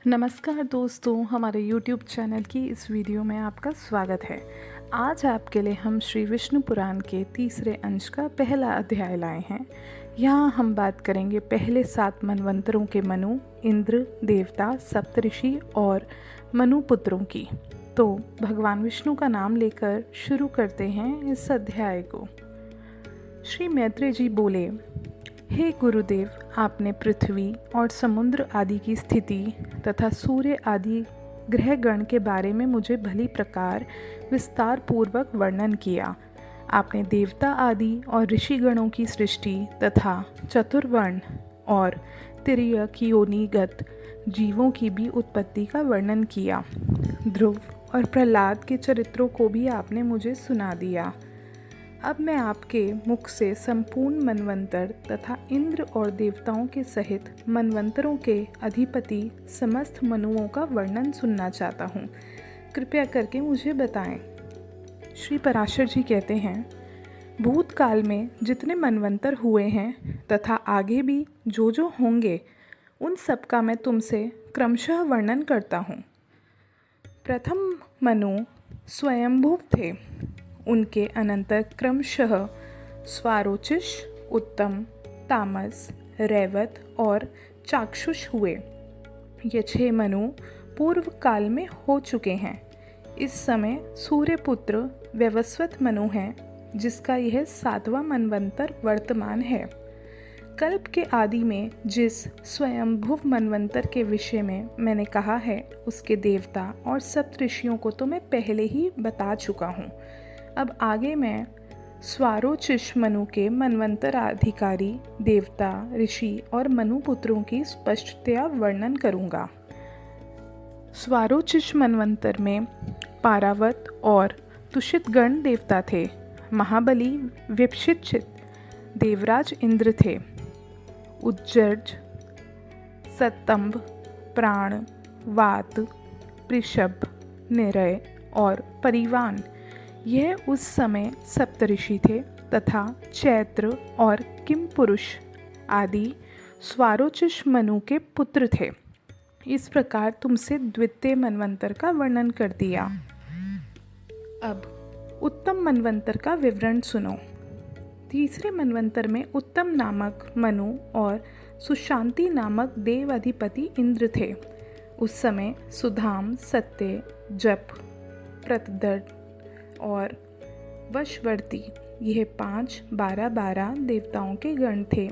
नमस्कार दोस्तों, हमारे YouTube चैनल की इस वीडियो में आपका स्वागत है। आज आपके लिए हम श्री विष्णु पुराण के तीसरे अंश का पहला अध्याय लाए हैं। यहाँ हम बात करेंगे पहले 7 मनवंतरों के मनु, इंद्र, देवता, सप्तऋषि और मनु पुत्रों की। तो भगवान विष्णु का नाम लेकर शुरू करते हैं इस अध्याय को। श्री मैत्रेय जी बोले, हे गुरुदेव, आपने पृथ्वी और समुद्र आदि की स्थिति तथा सूर्य आदि ग्रहगण के बारे में मुझे भली प्रकार विस्तार पूर्वक वर्णन किया। आपने देवता आदि और ऋषिगणों की सृष्टि तथा चतुर्वर्ण और तिर्यक योनिगत जीवों की भी उत्पत्ति का वर्णन किया। ध्रुव और प्रहलाद के चरित्रों को भी आपने मुझे सुना दिया। अब मैं आपके मुख से संपूर्ण मनवंतर तथा इंद्र और देवताओं के सहित मनवंतरों के अधिपति समस्त मनुओं का वर्णन सुनना चाहता हूँ। कृपया करके मुझे बताएं। श्री पराशर जी कहते हैं, भूतकाल में जितने मनवंतर हुए हैं तथा आगे भी जो होंगे, उन सब का मैं तुमसे क्रमशः वर्णन करता हूँ। प्रथम मनु स्वयंभुव थे। उनके अनंतर क्रमशः स्वारोचिष, उत्तम, तामस, रैवत और चाक्षुष हुए। ये 6 मनु पूर्व काल में हो चुके हैं। इस समय सूर्यपुत्र वैवस्वत मनु हैं, जिसका यह 7वां मनवंतर वर्तमान है। कल्प के आदि में जिस स्वयंभुव मनवंतर के विषय में मैंने कहा है, उसके देवता और सप्तऋषियों को तो मैं पहले ही बता चुका हूँ। अब आगे मैं स्वारोचिष मनु के मनवंतराधिकारी देवता, ऋषि और मनु पुत्रों की स्पष्टतया वर्णन करूँगा। स्वारोचिष मनवंतर में पारावत और तुषित गण देवता थे। महाबली विपशिचित देवराज इंद्र थे। उज्जर्ज, सतंब, प्राण, वात, पृषभ, निरय और परिवान, यह उस समय सप्तऋषि थे तथा चैत्र और किमपुरुष आदि स्वारोचिष मनु के पुत्र थे। इस प्रकार तुमसे द्वितीय मनवंतर का वर्णन कर दिया। अब उत्तम मनवंतर का विवरण सुनो। तीसरे मनवंतर में उत्तम नामक मनु और सुशांति नामक देव अधिपति इंद्र थे। उस समय सुधाम, सत्य, जप, प्रतदर्थ और वशवर्ती, यह 5 12 देवताओं के गण थे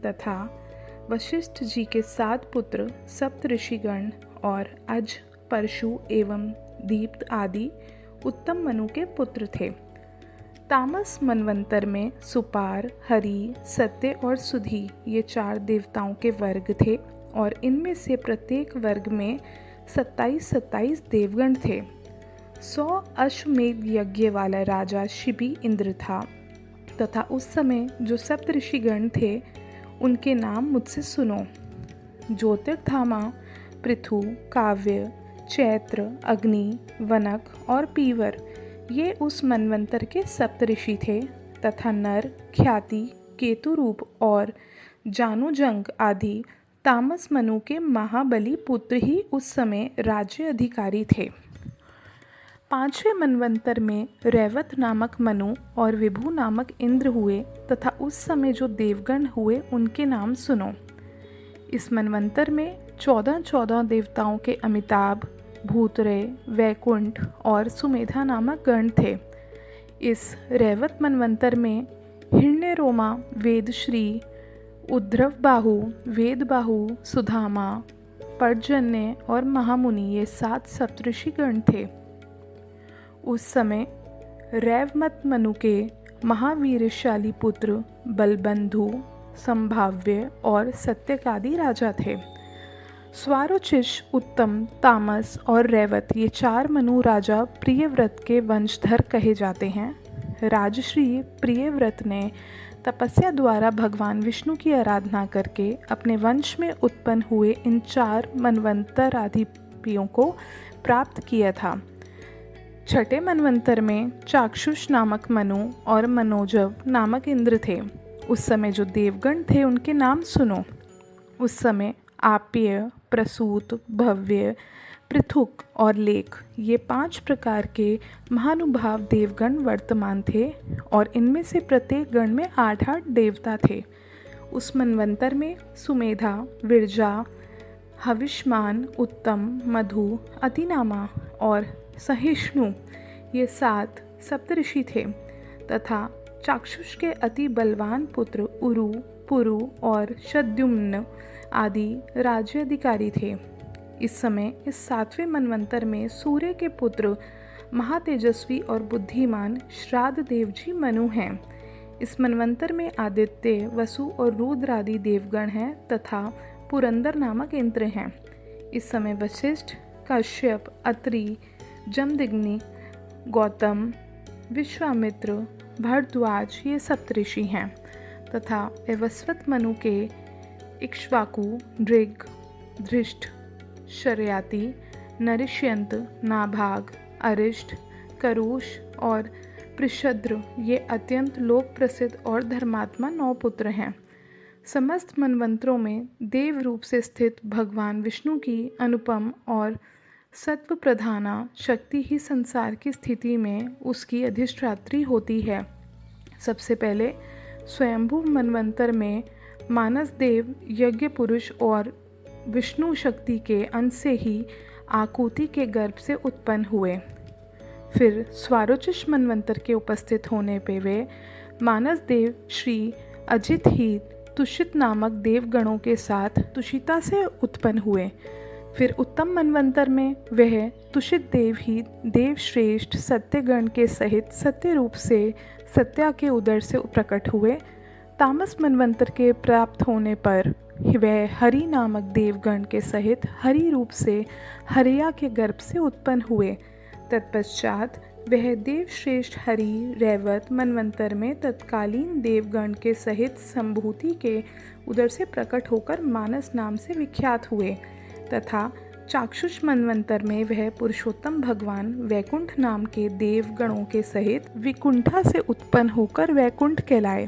तथा वशिष्ठ जी के 7 पुत्र सप्तऋषिगण और अज, परशु एवं दीप्त आदि उत्तम मनु के पुत्र थे। तामस मनवंतर में सुपार, हरि, सत्य और सुधी, ये 4 देवताओं के वर्ग थे और इनमें से प्रत्येक वर्ग में 27 देवगण थे। 100 अश्वमेध यज्ञ वाला राजा शिबी इंद्र था तथा उस समय जो सप्तऋषिगण थे, उनके नाम मुझसे सुनो। ज्योतिर्धामा, पृथु, काव्य, चैत्र, अग्नि, वनक और पीवर, ये उस मनवंतर के सप्तऋषि थे तथा नर, ख्याति, केतुरूप और जानुजंग आदि तामस मनु के महाबली पुत्र ही उस समय राज्य अधिकारी थे। 5वें मनवंतर में रैवत नामक मनु और विभु नामक इंद्र हुए तथा उस समय जो देवगण हुए, उनके नाम सुनो। इस मनवंतर में 14 देवताओं के अमिताभ, भूतरय, वैकुंठ और सुमेधा नामक गण थे। इस रैवत मनवंतर में हिरण्यरोमा, वेदश्री, उद्रवबाहु, वेदबाहु, सुधामा, पर्जन्य और महामुनि, ये 7 सप्तऋषि गण थे। उस समय रैवमत मनु के महावीरशाली पुत्र बलबंधु, संभाव्य और सत्यकादि राजा थे। स्वारोचिष, उत्तम, तामस और रैवत, ये 4 मनु राजा प्रियव्रत के वंशधर कहे जाते हैं। राजश्री प्रियव्रत ने तपस्या द्वारा भगवान विष्णु की आराधना करके अपने वंश में उत्पन्न हुए इन 4 मनवंतराधिपियों को प्राप्त किया था। 6ठे मनवंतर में चाक्षुष नामक मनु और मनोजव नामक इंद्र थे। उस समय जो देवगण थे, उनके नाम सुनो। उस समय आप्य, प्रसूत, भव्य, पृथुक और लेख, ये 5 प्रकार के महानुभाव देवगण वर्तमान थे और इनमें से प्रत्येक गण में 8-8 देवता थे। उस मनवंतर में सुमेधा, विरजा, हविष्मान, उत्तम, मधु, अतिनामा और सहिष्णु ये 7 सप्तऋषि थे तथा चाक्षुष के अति बलवान पुत्र उरु, पुरु और शद्युम्न आदि राज्य अधिकारी थे। इस समय इस 7वें मनवंतर में सूर्य के पुत्र महातेजस्वी और बुद्धिमान श्राद्ध देव जी मनु हैं। इस मनवंतर में आदित्य, वसु और रुद्र आदि देवगण हैं तथा पुरंदर नामक इंद्र हैं। इस समय वशिष्ठ, कश्यप, अत्रि, जमदग्नि, गौतम, विश्वामित्र, भारद्वाज ये सप्तऋषि हैं तथा वैवस्वत मनु के इक्ष्वाकु, दृग, धृष्ट, शर्याति, नरिष्यंत, नाभाग, अरिष्ट, करुष और पृषद्र ये अत्यंत लोक प्रसिद्ध और धर्मात्मा 9 पुत्र हैं। समस्त मनवंतरों में देव रूप से स्थित भगवान विष्णु की अनुपम और सत्व प्रधाना शक्ति ही संसार की स्थिति में उसकी अधिष्ठात्री होती है। सबसे पहले स्वयंभू मनवंतर में मानस देव यज्ञ पुरुष और विष्णु शक्ति के अंश से ही आकुति के गर्भ से उत्पन्न हुए। फिर स्वारोचिष मनवंतर के उपस्थित होने पे वे मानस देव श्री अजित ही तुषित नामक देवगणों के साथ तुषिता से उत्पन्न हुए। फिर उत्तम मनवंतर में वह तुषित देव ही देवश्रेष्ठ सत्यगण के सहित सत्य रूप से सत्या के उदर से प्रकट हुए। तामस मनवंतर के प्राप्त होने पर वह हरि नामक देवगण के सहित हरि रूप से हरिया के गर्भ से उत्पन्न हुए। तत्पश्चात वह देवश्रेष्ठ हरि रैवत मनवंतर में तत्कालीन देवगण के सहित संभूति के उदर से प्रकट होकर मानस नाम से विख्यात हुए तथा चाक्षुष मनवंतर में वह पुरुषोत्तम भगवान वैकुंठ नाम के देवगणों के सहित विकुंठा से उत्पन्न होकर वैकुंठ कहलाए।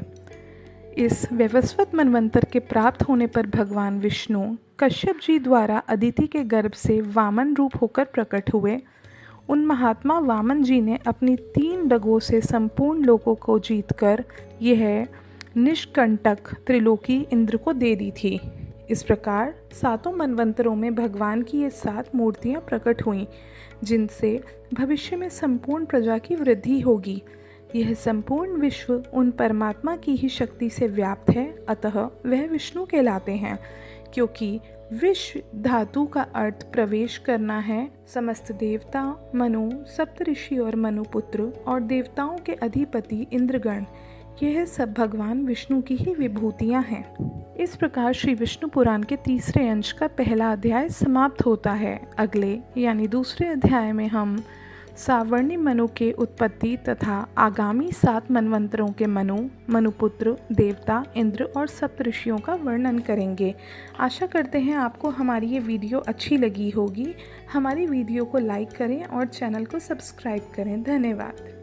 इस वैवस्वत मनवंतर के प्राप्त होने पर भगवान विष्णु कश्यप जी द्वारा अदिति के गर्भ से वामन रूप होकर प्रकट हुए। उन महात्मा वामन जी ने अपनी 3 डगों से संपूर्ण लोकों को जीतकर यह निष्कंटक त्रिलोकी इंद्र को दे दी थी। इस प्रकार 7 मनवंतरों में भगवान की ये 7 मूर्तियां प्रकट हुईं, जिनसे भविष्य में संपूर्ण प्रजा की वृद्धि होगी। यह संपूर्ण विश्व उन परमात्मा की ही शक्ति से व्याप्त है, अतः वह विष्णु कहलाते हैं। क्योंकि विश्व धातु का अर्थ प्रवेश करना है, समस्त देवता, मनु, सप्तऋषि और मनुपुत्र और देवताओं के अधिपति इंद्रगण, यह सब भगवान विष्णु की ही विभूतियाँ हैं। इस प्रकार श्री विष्णु पुराण के 3रे अंश का पहला अध्याय समाप्त होता है। अगले यानी दूसरे अध्याय में हम सावर्णी मनु के उत्पत्ति तथा आगामी 7 मनवंतरों के मनु, मनुपुत्र, देवता, इंद्र और सप्तऋषियों का वर्णन करेंगे। आशा करते हैं आपको हमारी ये वीडियो अच्छी लगी होगी। हमारी वीडियो को लाइक करें और चैनल को सब्सक्राइब करें। धन्यवाद।